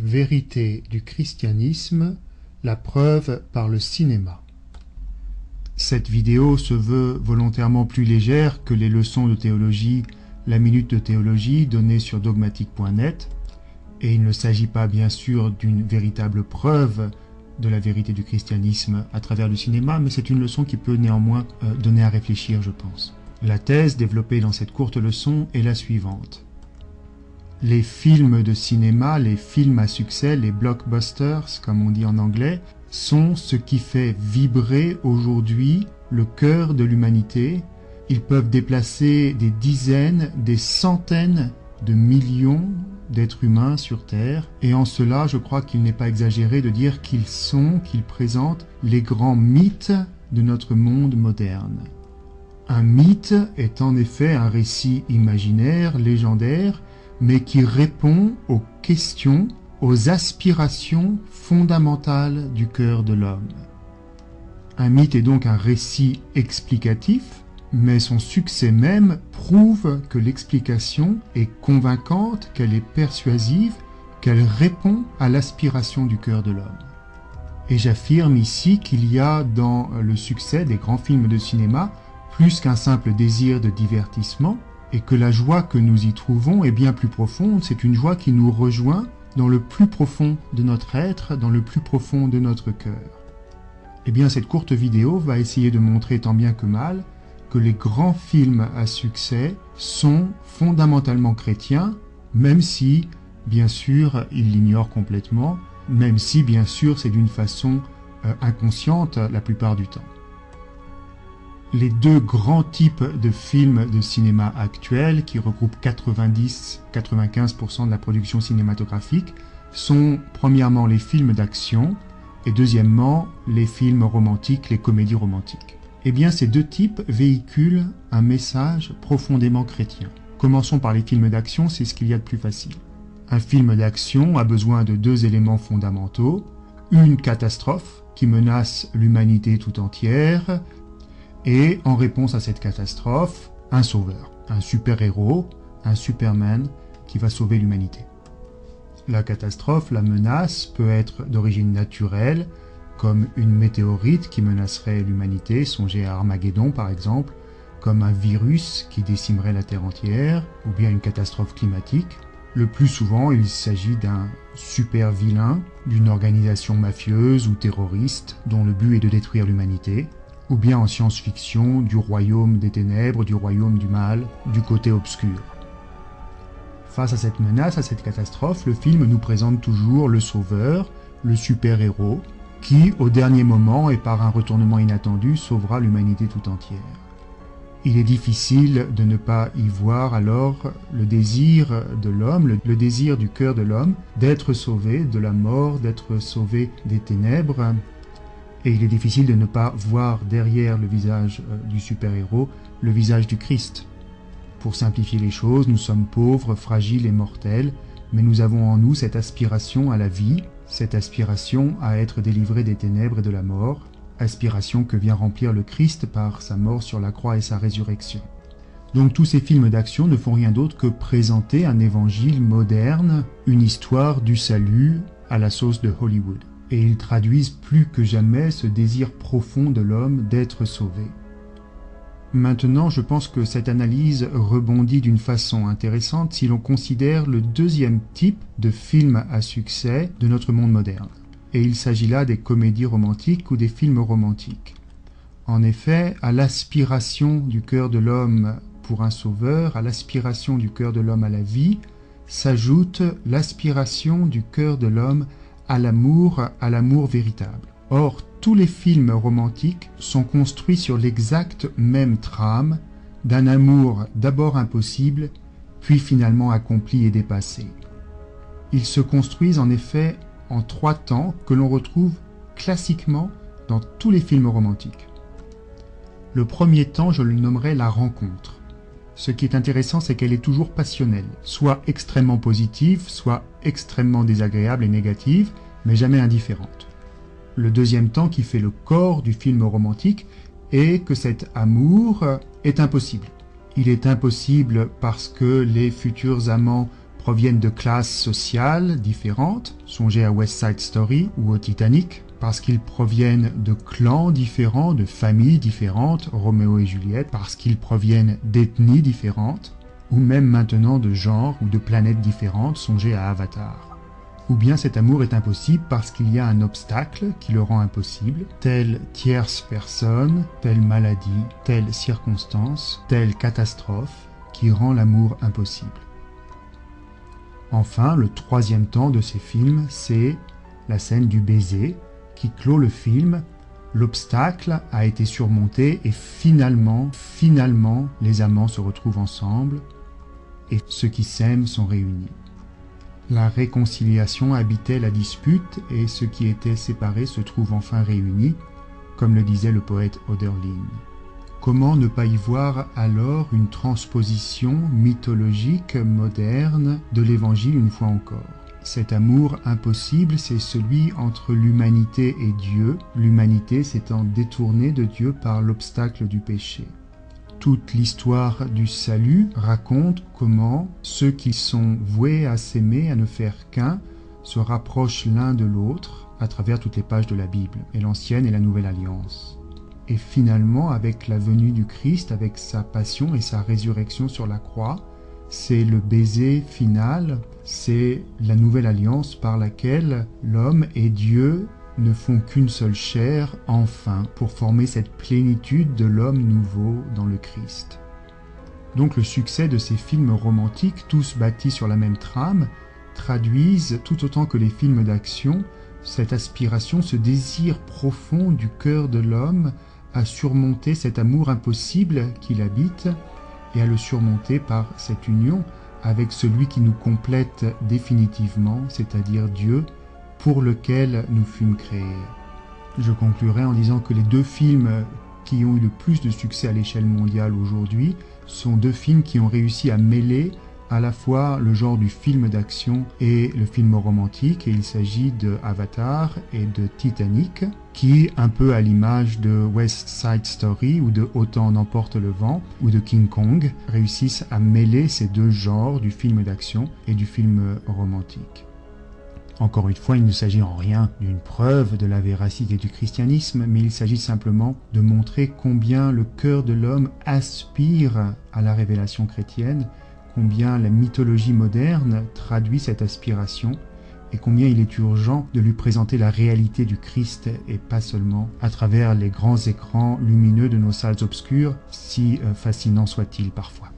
Vérité du christianisme, la preuve par le cinéma. Cette vidéo se veut volontairement plus légère que les leçons de théologie, la minute de théologie donnée sur dogmatique.net, et il ne s'agit pas bien sûr d'une véritable preuve de la vérité du christianisme à travers le cinéma, mais c'est une leçon qui peut néanmoins donner à réfléchir, je pense. La thèse développée dans cette courte leçon est la suivante. Les films de cinéma, les films à succès, les blockbusters, comme on dit en anglais, sont ce qui fait vibrer aujourd'hui le cœur de l'humanité. Ils peuvent déplacer des dizaines, des centaines de millions d'êtres humains sur Terre, et en cela, je crois qu'il n'est pas exagéré de dire qu'ils présentent les grands mythes de notre monde moderne. Un mythe est en effet un récit imaginaire, légendaire, mais qui répond aux questions, aux aspirations fondamentales du cœur de l'homme. Un mythe est donc un récit explicatif, mais son succès même prouve que l'explication est convaincante, qu'elle est persuasive, qu'elle répond à l'aspiration du cœur de l'homme. Et j'affirme ici qu'il y a dans le succès des grands films de cinéma plus qu'un simple désir de divertissement, et que la joie que nous y trouvons est bien plus profonde, c'est une joie qui nous rejoint dans le plus profond de notre être, dans le plus profond de notre cœur. Eh bien, cette courte vidéo va essayer de montrer tant bien que mal que les grands films à succès sont fondamentalement chrétiens, même si, bien sûr, ils l'ignorent complètement, même si, bien sûr, c'est d'une façon inconsciente la plupart du temps. Les deux grands types de films de cinéma actuels, qui regroupent 90-95% de la production cinématographique, sont premièrement les films d'action et deuxièmement les films romantiques, les comédies romantiques. Eh bien, ces deux types véhiculent un message profondément chrétien. Commençons par les films d'action, c'est ce qu'il y a de plus facile. Un film d'action a besoin de deux éléments fondamentaux, une catastrophe qui menace l'humanité tout entière, et en réponse à cette catastrophe, un sauveur, un super-héros, un Superman qui va sauver l'humanité. La catastrophe, la menace peut être d'origine naturelle, comme une météorite qui menacerait l'humanité, songez à Armageddon par exemple, comme un virus qui décimerait la Terre entière, ou bien une catastrophe climatique. Le plus souvent, il s'agit d'un super vilain, d'une organisation mafieuse ou terroriste dont le but est de détruire l'humanité, ou bien en science-fiction, du royaume des ténèbres, du royaume du mal, du côté obscur. Face à cette menace, à cette catastrophe, le film nous présente toujours le sauveur, le super-héros, qui, au dernier moment et par un retournement inattendu, sauvera l'humanité tout entière. Il est difficile de ne pas y voir alors le désir de l'homme, le désir du cœur de l'homme, d'être sauvé de la mort, d'être sauvé des ténèbres. Et il est difficile de ne pas voir derrière le visage du super-héros le visage du Christ. Pour simplifier les choses, nous sommes pauvres, fragiles et mortels, mais nous avons en nous cette aspiration à la vie, cette aspiration à être délivrés des ténèbres et de la mort, aspiration que vient remplir le Christ par sa mort sur la croix et sa résurrection. Donc tous ces films d'action ne font rien d'autre que présenter un évangile moderne, une histoire du salut à la sauce de Hollywood. Et ils traduisent plus que jamais ce désir profond de l'homme d'être sauvé. Maintenant, je pense que cette analyse rebondit d'une façon intéressante si l'on considère le deuxième type de film à succès de notre monde moderne. Et il s'agit là des comédies romantiques ou des films romantiques. En effet, à l'aspiration du cœur de l'homme pour un sauveur, à l'aspiration du cœur de l'homme à la vie, s'ajoute l'aspiration du cœur de l'homme à l'amour véritable. Or, tous les films romantiques sont construits sur l'exacte même trame d'un amour d'abord impossible, puis finalement accompli et dépassé. Ils se construisent en effet en trois temps que l'on retrouve classiquement dans tous les films romantiques. Le premier temps, je le nommerai la rencontre. Ce qui est intéressant, c'est qu'elle est toujours passionnelle, soit extrêmement positive, soit extrêmement désagréable et négative, mais jamais indifférente. Le deuxième temps qui fait le corps du film romantique est que cet amour est impossible. Il est impossible parce que les futurs amants proviennent de classes sociales différentes, songez à West Side Story ou au Titanic, parce qu'ils proviennent de clans différents, de familles différentes, Roméo et Juliette, parce qu'ils proviennent d'ethnies différentes, ou même maintenant de genres ou de planètes différentes, songez à Avatar. Ou bien cet amour est impossible parce qu'il y a un obstacle qui le rend impossible, telle tierce personne, telle maladie, telle circonstance, telle catastrophe, qui rend l'amour impossible. Enfin, le troisième temps de ces films, c'est la scène du baiser, qui clôt le film. L'obstacle a été surmonté et finalement, les amants se retrouvent ensemble et ceux qui s'aiment sont réunis. La réconciliation habitait la dispute et ceux qui étaient séparés se trouvent enfin réunis, comme le disait le poète Hölderlin. Comment ne pas y voir alors une transposition mythologique moderne de l'Évangile une fois encore ? Cet amour impossible, c'est celui entre l'humanité et Dieu, l'humanité s'étant détournée de Dieu par l'obstacle du péché. Toute l'histoire du salut raconte comment ceux qui sont voués à s'aimer, à ne faire qu'un, se rapprochent l'un de l'autre à travers toutes les pages de la Bible, et l'Ancienne et la Nouvelle Alliance. Et finalement, avec la venue du Christ, avec sa passion et sa résurrection sur la croix, c'est le baiser final, c'est la nouvelle alliance par laquelle l'homme et Dieu ne font qu'une seule chair, enfin, pour former cette plénitude de l'homme nouveau dans le Christ. Donc le succès de ces films romantiques, tous bâtis sur la même trame, traduisent, tout autant que les films d'action, cette aspiration, ce désir profond du cœur de l'homme à surmonter cet amour impossible qui l'habite, et à le surmonter par cette union avec celui qui nous complète définitivement, c'est-à-dire Dieu, pour lequel nous fûmes créés. Je conclurai en disant que les deux films qui ont eu le plus de succès à l'échelle mondiale aujourd'hui sont deux films qui ont réussi à mêler à la fois le genre du film d'action et le film romantique, et il s'agit de Avatar et de Titanic, qui, un peu à l'image de West Side Story ou de Autant n'emporte le vent ou de King Kong, réussissent à mêler ces deux genres du film d'action et du film romantique. Encore une fois, il ne s'agit en rien d'une preuve de la véracité du christianisme, mais il s'agit simplement de montrer combien le cœur de l'homme aspire à la révélation chrétienne, combien la mythologie moderne traduit cette aspiration et combien il est urgent de lui présenter la réalité du Christ et pas seulement à travers les grands écrans lumineux de nos salles obscures, si fascinants soient-ils parfois.